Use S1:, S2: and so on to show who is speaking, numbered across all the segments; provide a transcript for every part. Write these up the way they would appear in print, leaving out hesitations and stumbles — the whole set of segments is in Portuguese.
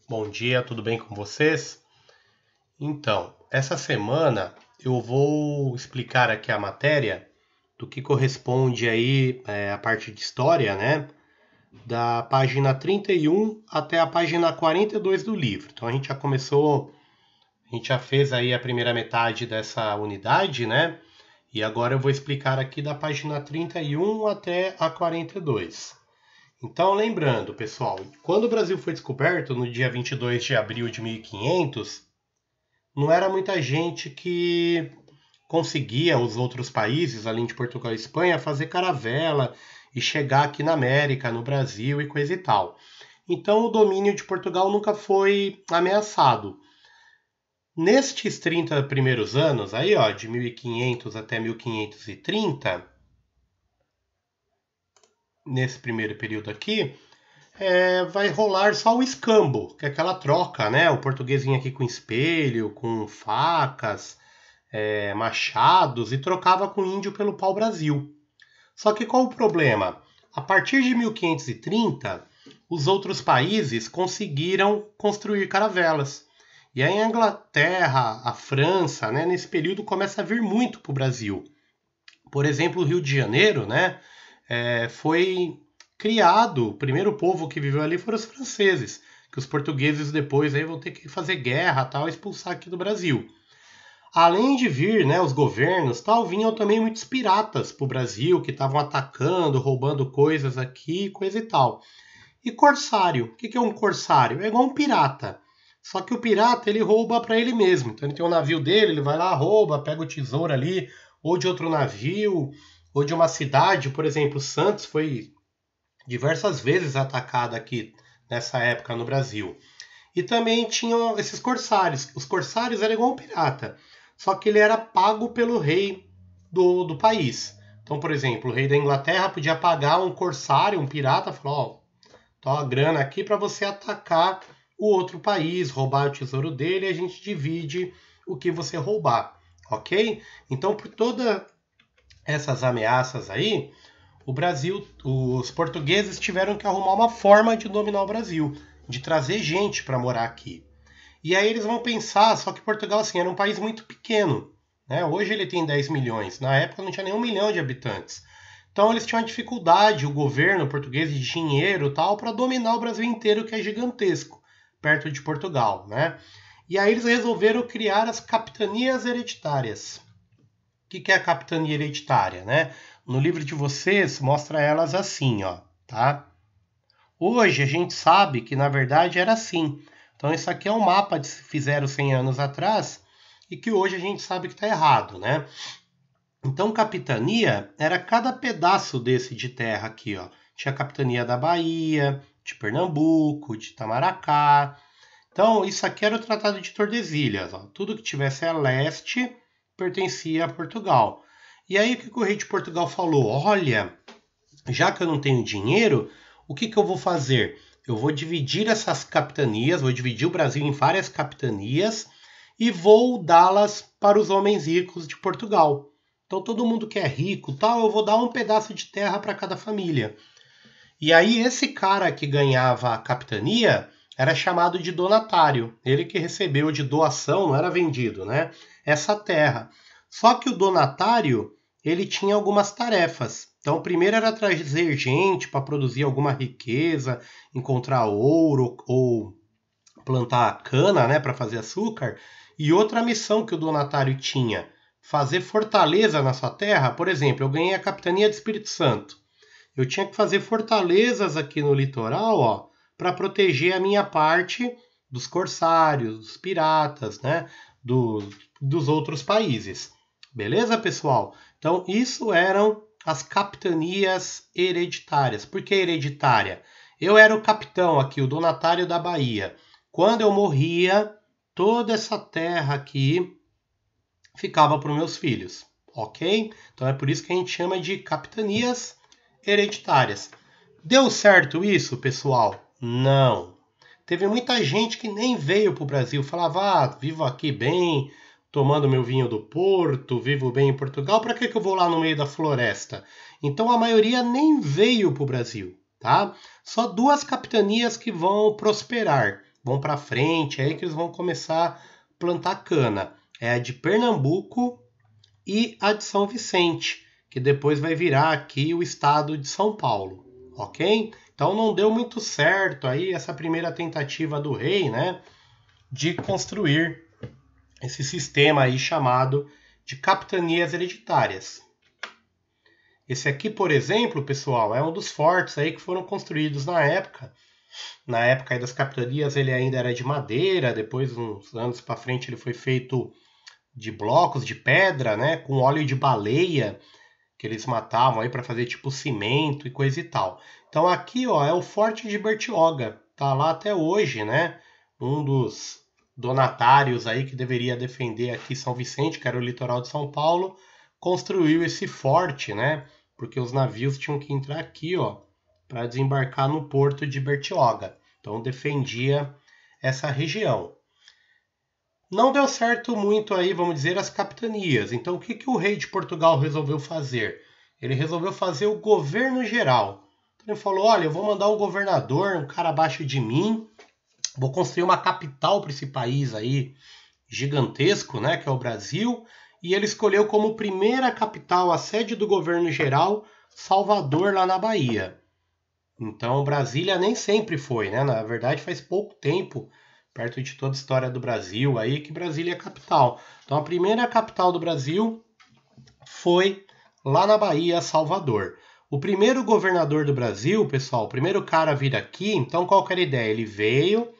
S1: Bom dia, tudo bem com vocês? Então, essa semana eu vou explicar aqui a matéria do que corresponde aí a parte de história, né? Da página 31 até a página 42 do livro. Então a gente já começou, a gente já fez aí a primeira metade dessa unidade, né? E agora eu vou explicar aqui da página 31 até a 42. Então, lembrando, pessoal, quando o Brasil foi descoberto, no dia 22 de abril de 1500, não era muita gente que conseguia, os outros países, além de Portugal e Espanha, fazer caravela e chegar aqui na América, no Brasil e coisa e tal. Então, o domínio de Portugal nunca foi ameaçado. Nestes 30 primeiros anos, aí, ó, de 1500 até 1530, nesse primeiro período aqui, vai rolar só o escambo, que é aquela troca, né? O português vinha aqui com espelho, com facas, machados e trocava com o índio pelo pau-brasil. Só que qual o problema? A partir de 1530, os outros países conseguiram construir caravelas. E aí a Inglaterra, a França, né, nesse período começa a vir muito para o Brasil. Por exemplo, o Rio de Janeiro, né, foi criado, o primeiro povo que viveu ali foram os franceses, que os portugueses depois aí vão ter que fazer guerra tal, expulsar aqui do Brasil. Além de vir, né, os governos tal, vinham também muitos piratas para o Brasil, que estavam atacando, roubando coisas aqui, coisa e tal. E corsário, o que é um corsário? É igual um pirata. Só que o pirata, ele rouba para ele mesmo. Então ele tem um navio dele, ele vai lá, rouba, pega o tesouro ali, ou de outro navio, ou de uma cidade. Por exemplo, Santos foi diversas vezes atacada aqui nessa época no Brasil. E também tinham esses corsários. Os corsários eram igual um pirata, só que ele era pago pelo rei do país. Então, por exemplo, o rei da Inglaterra podia pagar um corsário, um pirata, falar, ó, tô a grana aqui para você atacar o outro país, roubar o tesouro dele e a gente divide o que você roubar, ok? Então, por todas essas ameaças aí, o Brasil, os portugueses tiveram que arrumar uma forma de dominar o Brasil, de trazer gente para morar aqui. E aí eles vão pensar, só que Portugal assim, era um país muito pequeno. Né? Hoje ele tem 10 milhões, na época não tinha nem 1 milhão de habitantes. Então eles tinham dificuldade, o governo português de dinheiro tal, para dominar o Brasil inteiro, que é gigantesco, perto de Portugal. Né? E aí eles resolveram criar as capitanias hereditárias. O que é a capitania hereditária? Né? No livro de vocês mostra elas assim, ó, tá? Hoje a gente sabe que na verdade era assim. Então isso aqui é um mapa que fizeram 100 anos atrás e que hoje a gente sabe que está errado, né? Então capitania era cada pedaço desse de terra aqui, ó. Tinha a capitania da Bahia, de Pernambuco, de Itamaracá. Então isso aqui era o Tratado de Tordesilhas, ó. Tudo que tivesse a leste pertencia a Portugal. E aí o que o rei de Portugal falou? Olha, já que eu não tenho dinheiro, o que eu vou fazer? Eu vou dividir essas capitanias, vou dividir o Brasil em várias capitanias e vou dá-las para os homens ricos de Portugal. Então todo mundo que é rico, tal, eu vou dar um pedaço de terra para cada família. E aí esse cara que ganhava a capitania era chamado de donatário. Ele que recebeu de doação, não era vendido, né? Essa terra. Só que o donatário, ele tinha algumas tarefas. Então, o primeiro era trazer gente para produzir alguma riqueza, encontrar ouro ou plantar cana, né, para fazer açúcar. E outra missão que o donatário tinha, fazer fortaleza na sua terra. Por exemplo, eu ganhei a capitania de Espírito Santo. Eu tinha que fazer fortalezas aqui no litoral, ó, para proteger a minha parte dos corsários, dos piratas, né, dos outros países. Beleza, pessoal? Então, isso eram as capitanias hereditárias. Por que hereditária? Eu era o capitão aqui, o donatário da Bahia. Quando eu morria, toda essa terra aqui ficava para os meus filhos, ok? Então é por isso que a gente chama de capitanias hereditárias. Deu certo isso, pessoal? Não. Teve muita gente que nem veio para o Brasil, falava, vivo aqui bem, tomando meu vinho do Porto, vivo bem em Portugal, para que eu vou lá no meio da floresta? Então a maioria nem veio para o Brasil, tá? Só 2 capitanias que vão prosperar, vão para frente, é aí que eles vão começar a plantar cana. É a de Pernambuco e a de São Vicente, que depois vai virar aqui o estado de São Paulo, ok? Então não deu muito certo aí essa primeira tentativa do rei, né, de construir esse sistema aí chamado de capitanias hereditárias. Esse aqui, por exemplo, pessoal, é um dos fortes aí que foram construídos na época. Na época aí das capitanias ele ainda era de madeira, depois uns anos para frente ele foi feito de blocos de pedra, né, com óleo de baleia que eles matavam aí para fazer tipo cimento e coisa e tal. Então aqui, ó, é o Forte de Bertioga, tá lá até hoje, né? Um dos donatários aí que deveria defender aqui São Vicente, que era o litoral de São Paulo, construiu esse forte, né? Porque os navios tinham que entrar aqui, ó, para desembarcar no porto de Bertioga. Então defendia essa região. Não deu certo muito aí, vamos dizer, as capitanias. Então, o que o rei de Portugal resolveu fazer? Ele resolveu fazer o governo geral. Então, ele falou, olha, eu vou mandar um governador, um cara abaixo de mim, vou construir uma capital para esse país aí gigantesco, né, que é o Brasil, e ele escolheu como primeira capital, a sede do governo geral, Salvador, lá na Bahia. Então, Brasília nem sempre foi, né? Na verdade, faz pouco tempo, perto de toda a história do Brasil, aí que Brasília é a capital. Então, a primeira capital do Brasil foi lá na Bahia, Salvador. O primeiro governador do Brasil, pessoal, o primeiro cara a vir aqui, então qual que era a ideia? Ele veio,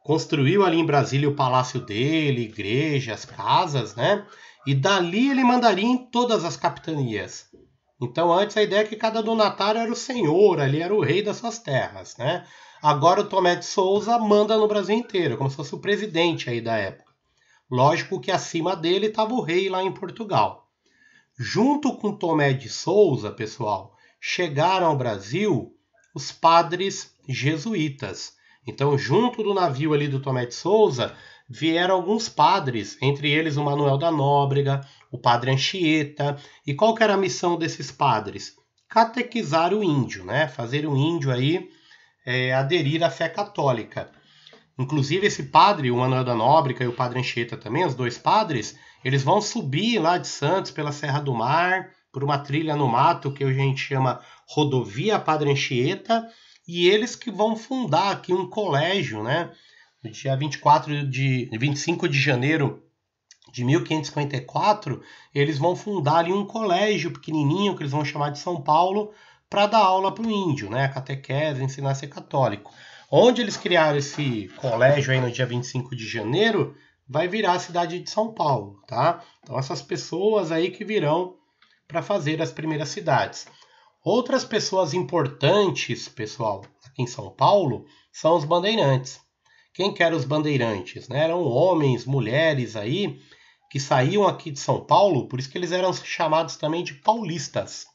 S1: construiu ali em Brasília o palácio dele, igrejas, casas, né? E dali ele mandaria em todas as capitanias. Então antes a ideia é que cada donatário era o senhor, ali era o rei das suas terras, né? Agora o Tomé de Souza manda no Brasil inteiro, como se fosse o presidente aí da época. Lógico que acima dele estava o rei lá em Portugal. Junto com Tomé de Souza, pessoal, chegaram ao Brasil os padres jesuítas. Então, junto do navio ali do Tomé de Souza, vieram alguns padres, entre eles o Manuel da Nóbrega, o padre Anchieta. E qual que era a missão desses padres? Catequizar o índio, né? Fazer o índio aí aderir à fé católica. Inclusive esse padre, o Manuel da Nóbrega e o padre Anchieta também, os dois padres, eles vão subir lá de Santos pela Serra do Mar, por uma trilha no mato que a gente chama Rodovia Padre Anchieta, e eles que vão fundar aqui um colégio, né? No dia 25 de janeiro de 1554, eles vão fundar ali um colégio pequenininho, que eles vão chamar de São Paulo, para dar aula para o índio, né? A catequese, ensinar a ser católico. Onde eles criaram esse colégio aí no dia 25 de janeiro, vai virar a cidade de São Paulo, tá? Então essas pessoas aí que virão para fazer as primeiras cidades. Outras pessoas importantes, pessoal, aqui em São Paulo, são os bandeirantes. Quem que eram os bandeirantes? Né? Eram homens, mulheres aí, que saíam aqui de São Paulo, por isso que eles eram chamados também de paulistas.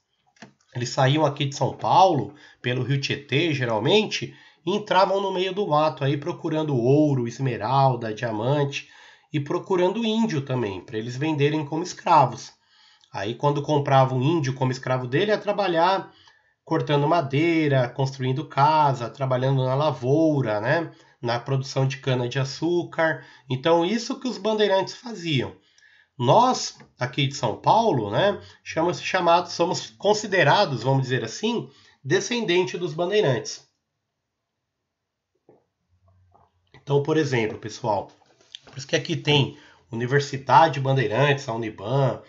S1: Eles saíam aqui de São Paulo, pelo Rio Tietê, geralmente, e entravam no meio do mato aí procurando ouro, esmeralda, diamante, e procurando índio também, para eles venderem como escravos. Aí quando comprava um índio como escravo dele, ia trabalhar cortando madeira, construindo casa, trabalhando na lavoura, né? Na produção de cana-de-açúcar. Então isso que os bandeirantes faziam. Nós, aqui de São Paulo, né, somos considerados, vamos dizer assim, descendentes dos bandeirantes. Então, por exemplo, pessoal, por isso que aqui tem Universidade Bandeirantes, a Uniban,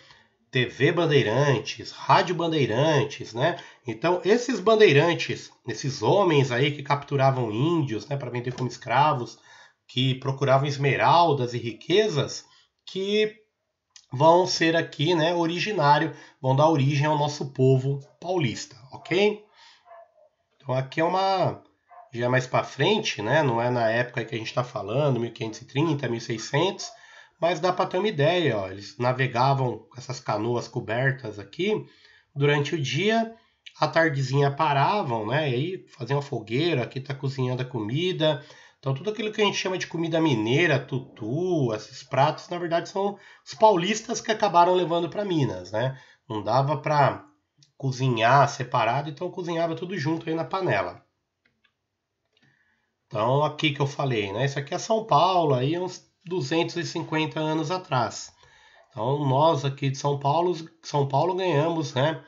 S1: TV Bandeirantes, Rádio Bandeirantes, né? Então, esses bandeirantes, esses homens aí que capturavam índios, né, para vender como escravos, que procuravam esmeraldas e riquezas, que vão ser aqui, né, originário, vão dar origem ao nosso povo paulista, ok? Então, aqui é já mais para frente, né? Não é na época que a gente está falando, 1530, 1600, mas dá para ter uma ideia, ó. Eles navegavam com essas canoas cobertas aqui durante o dia, à tardezinha paravam, né? E aí faziam uma fogueira, aqui está cozinhando a comida. Então tudo aquilo que a gente chama de comida mineira, tutu, esses pratos, na verdade são os paulistas que acabaram levando para Minas, né? Não dava para cozinhar separado, então cozinhava tudo junto aí na panela. Então, aqui que eu falei, né? Isso aqui é São Paulo, aí uns 250 anos atrás. Então, nós aqui de São Paulo ganhamos, né?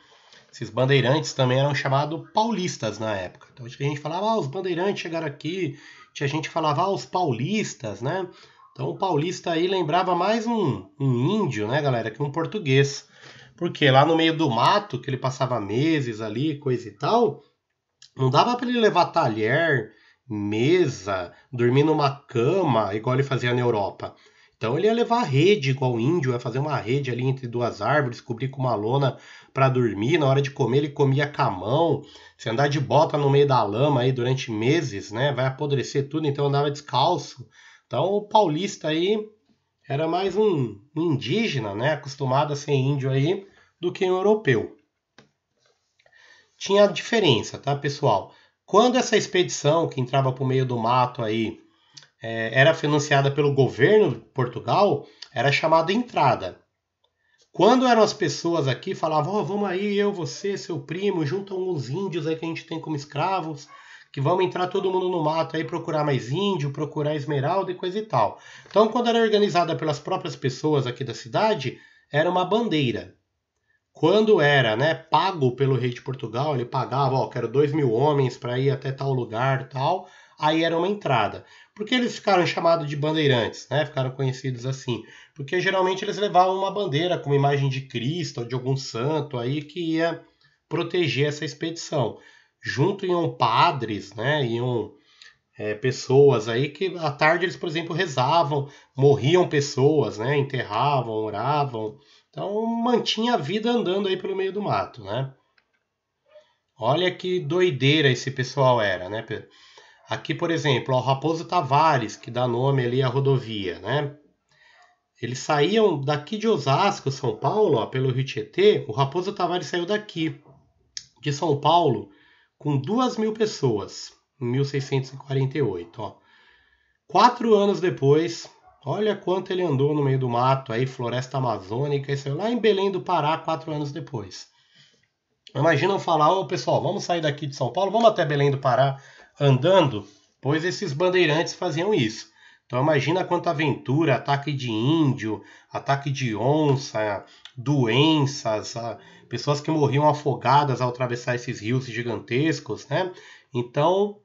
S1: Esses bandeirantes também eram chamados paulistas na época. Então, a gente falava, os bandeirantes chegaram aqui. Tinha gente que falava, os paulistas, né? Então, o paulista aí lembrava mais um índio, né, galera, que um português. Porque lá no meio do mato, que ele passava meses ali, coisa e tal, não dava para ele levar talher, mesa, dormir numa cama, igual ele fazia na Europa. Então ele ia levar rede, igual o índio, ia fazer uma rede ali entre duas árvores, cobrir com uma lona para dormir. Na hora de comer, ele comia com a mão. Se andar de bota no meio da lama aí durante meses, né, vai apodrecer tudo, então andava descalço. Então o paulista aí era mais um indígena, né, acostumado a ser índio aí, do que um europeu. Tinha diferença, tá, pessoal? Quando essa expedição que entrava para o meio do mato aí era financiada pelo governo de Portugal, era chamada entrada. Quando eram as pessoas aqui, falavam, vamos aí, eu, você, seu primo, juntam uns índios aí que a gente tem como escravos, que vamos entrar todo mundo no mato aí procurar mais índio, procurar esmeralda e coisa e tal. Então, quando era organizada pelas próprias pessoas aqui da cidade, era uma bandeira. Quando era, né, pago pelo rei de Portugal, ele pagava, quero 2.000 homens para ir até tal lugar, tal, aí era uma entrada. Por que eles ficaram chamados de bandeirantes, né? Ficaram conhecidos assim? Porque geralmente eles levavam uma bandeira com uma imagem de Cristo ou de algum santo aí que ia proteger essa expedição. Junto iam padres, né? Iam pessoas aí que à tarde eles, por exemplo, rezavam, morriam pessoas, né? Enterravam, oravam. Então mantinha a vida andando aí pelo meio do mato, né? Olha que doideira esse pessoal era, né? Aqui, por exemplo, o Raposo Tavares, que dá nome ali à rodovia, né? Eles saíam daqui de Osasco, São Paulo, pelo Rio Tietê. O Raposo Tavares saiu daqui, de São Paulo, com 2.000 pessoas, em 1648, ó. 4 anos depois, olha quanto ele andou no meio do mato, aí, floresta amazônica, e saiu lá em Belém do Pará 4 anos depois. Imagina eu falar, pessoal, vamos sair daqui de São Paulo, vamos até Belém do Pará andando, pois esses bandeirantes faziam isso. Então imagina quanta aventura, ataque de índio, ataque de onça, doenças, pessoas que morriam afogadas ao atravessar esses rios gigantescos, né? Então,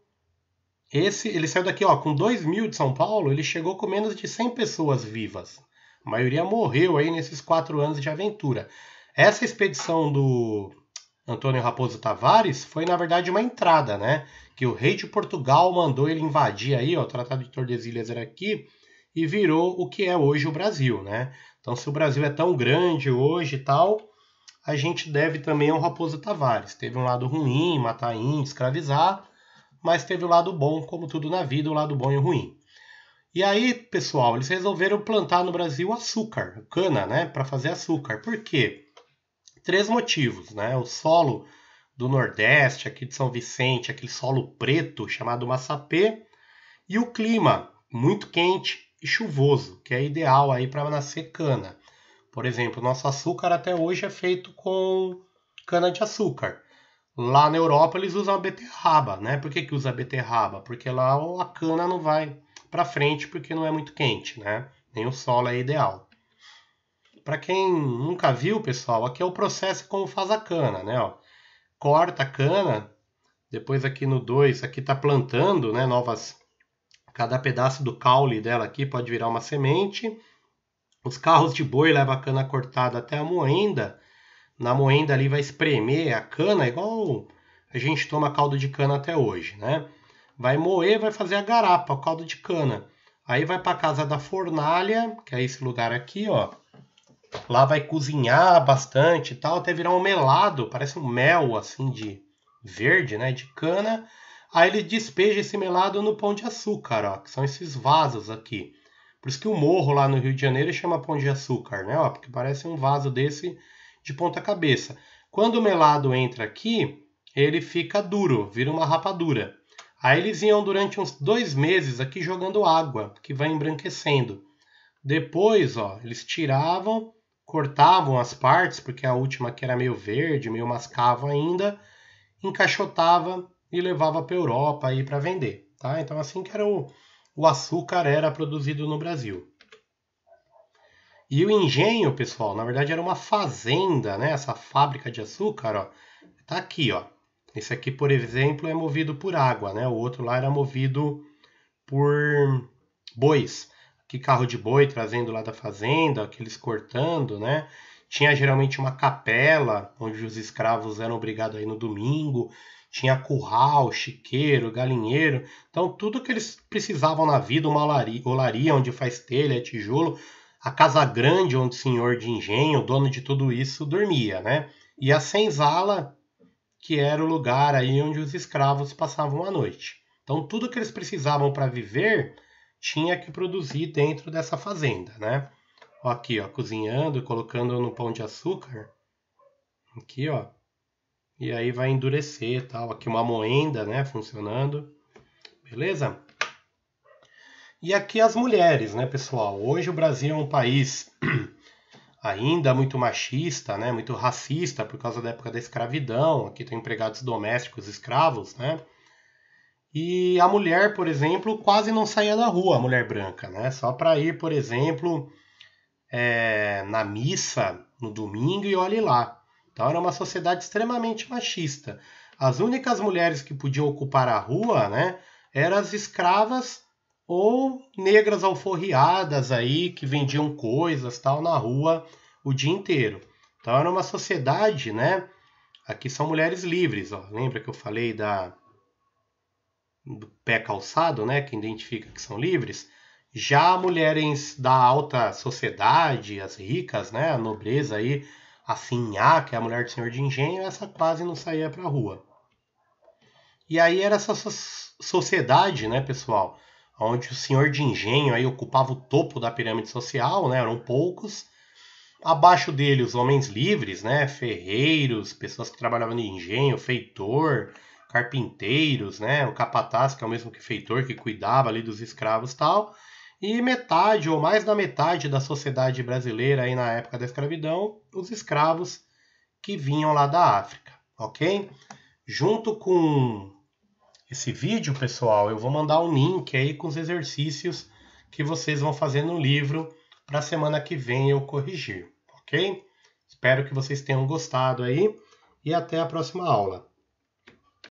S1: ele saiu daqui, com 2.000 de São Paulo, ele chegou com menos de 100 pessoas vivas. A maioria morreu aí nesses 4 anos de aventura. Essa expedição do Antônio Raposo Tavares foi, na verdade, uma entrada, né? Que o rei de Portugal mandou ele invadir aí, o Tratado de Tordesilhas era aqui, e virou o que é hoje o Brasil, né? Então, se o Brasil é tão grande hoje e tal, a gente deve também ao Raposo Tavares. Teve um lado ruim, matar índio, escravizar, mas teve o lado bom, como tudo na vida, o lado bom e o ruim. E aí, pessoal, eles resolveram plantar no Brasil açúcar, cana, né? Para fazer açúcar. Por quê? 3 motivos, né? O solo do Nordeste, aqui de São Vicente, aquele solo preto chamado massapê, e o clima muito quente e chuvoso, que é ideal aí para nascer cana. Por exemplo, nosso açúcar até hoje é feito com cana de açúcar. Lá na Europa eles usam a beterraba, né? Por que usa a beterraba? Porque lá a cana não vai para frente porque não é muito quente, né? Nem o solo é ideal. Para quem nunca viu, pessoal, aqui é o processo como faz a cana, né? Corta a cana, depois aqui no 2, aqui tá plantando, né? Cada pedaço do caule dela aqui pode virar uma semente. Os carros de boi levam a cana cortada até a moenda. Na moenda ali vai espremer a cana, igual a gente toma caldo de cana até hoje, né? Vai moer, vai fazer a garapa, o caldo de cana. Aí vai para casa da fornalha, que é esse lugar aqui, ó. Lá vai cozinhar bastante e tal, até virar um melado, parece um mel assim de verde, né, de cana. Aí ele despeja esse melado no pão de açúcar, ó, que são esses vasos aqui. Por isso que o morro lá no Rio de Janeiro chama pão de açúcar, né, ó, porque parece um vaso desse de ponta cabeça. Quando o melado entra aqui, ele fica duro, vira uma rapadura. Aí eles iam durante uns 2 meses aqui jogando água, que vai embranquecendo. Depois, ó, eles tiravam, cortavam as partes, porque a última aqui era meio verde, meio mascavo ainda, encaixotava e levava para a Europa aí para vender. tá? Então assim que era o açúcar era produzido no Brasil. E o engenho, pessoal, na verdade era uma fazenda, né? Essa fábrica de açúcar, ó, tá aqui, ó. Esse aqui, por exemplo, é movido por água, né? O outro lá era movido por bois. Aqui carro de boi trazendo lá da fazenda, aqueles cortando, né? Tinha geralmente uma capela onde os escravos eram obrigados a ir no domingo. Tinha curral, chiqueiro, galinheiro. Então tudo que eles precisavam na vida, uma olaria onde faz telha, tijolo, a casa grande onde o senhor de engenho, o dono de tudo isso, dormia, né? E a senzala, que era o lugar aí onde os escravos passavam a noite. Então tudo que eles precisavam para viver tinha que produzir dentro dessa fazenda, né? Ó, aqui, ó, cozinhando, colocando no pão de açúcar. Aqui, ó. E aí vai endurecer, tal. Aqui uma moenda, né, funcionando. Beleza? E aqui as mulheres, né, pessoal? Hoje o Brasil é um país ainda muito machista, né, muito racista por causa da época da escravidão. Aqui tem empregados domésticos, escravos, né? E a mulher, por exemplo, quase não saía da rua, a mulher branca, né? Só para ir, por exemplo, na missa no domingo e olhe lá. Então era uma sociedade extremamente machista. As únicas mulheres que podiam ocupar a rua, né, eram as escravas ou negras alforriadas aí que vendiam coisas tal na rua o dia inteiro. Então era uma sociedade, né? Aqui são mulheres livres, ó. Lembra que eu falei do pé calçado, né, que identifica que são livres? Já mulheres da alta sociedade, as ricas, né, a nobreza aí, a sinhá, que é a mulher do senhor de engenho, essa quase não saía para a rua. E aí era essa sociedade, né, pessoal, onde o senhor de engenho aí ocupava o topo da pirâmide social, né, eram poucos. Abaixo dele os homens livres, né, ferreiros, pessoas que trabalhavam no engenho, feitor, carpinteiros, né, o capataz, que é o mesmo que feitor, que cuidava ali dos escravos e tal. E metade ou mais da metade da sociedade brasileira aí na época da escravidão, os escravos que vinham lá da África, ok? Junto com esse vídeo, pessoal, eu vou mandar um link aí com os exercícios que vocês vão fazer no livro para a semana que vem eu corrigir, ok? Espero que vocês tenham gostado aí e até a próxima aula.